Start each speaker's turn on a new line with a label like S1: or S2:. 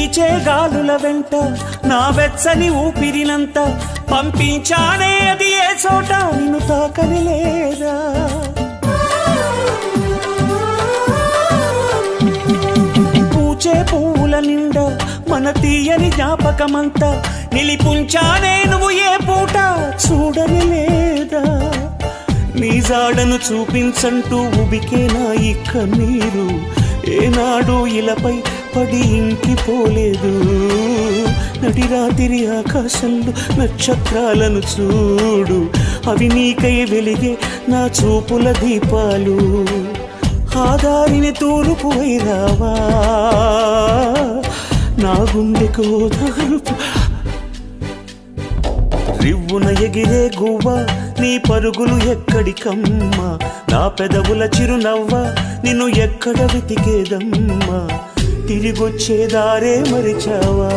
S1: వీచే గాలుల వెంట నా వెచ్చని ఊపిరినంత పంపించానే అది ఏ చోట నిన్ను తాకని లేదా పూచే పువ్వుల నిండా మన తీయని జ్ఞాపకమంతా నిలిపుంచానే నువ్వు ఏ పూట చూడని లేదా నీ జాడను చూపించంటూ ఉబికే నా ఈ కన్నీరు ఏనాడు ఇలపై పడి ఇంకిపోలేదు నడిరాతిరి ఆకాశంలో నక్షత్రాలను చూడు అవి నీకై వెలిగే నా చూపుల దీపాలు ఆ దారిని తూర్పు వైరావా నా గుండెకు ఓదార్పు రివ్వున ఎగిరే గువ్వ నీ పరుగులు ఎక్కడికమ్మా నా పెదవుల చిరునవ్వ నిన్ను ఎక్కడ వెతికేదమ్మా తిరిగొచ్చే దారే మరిచావా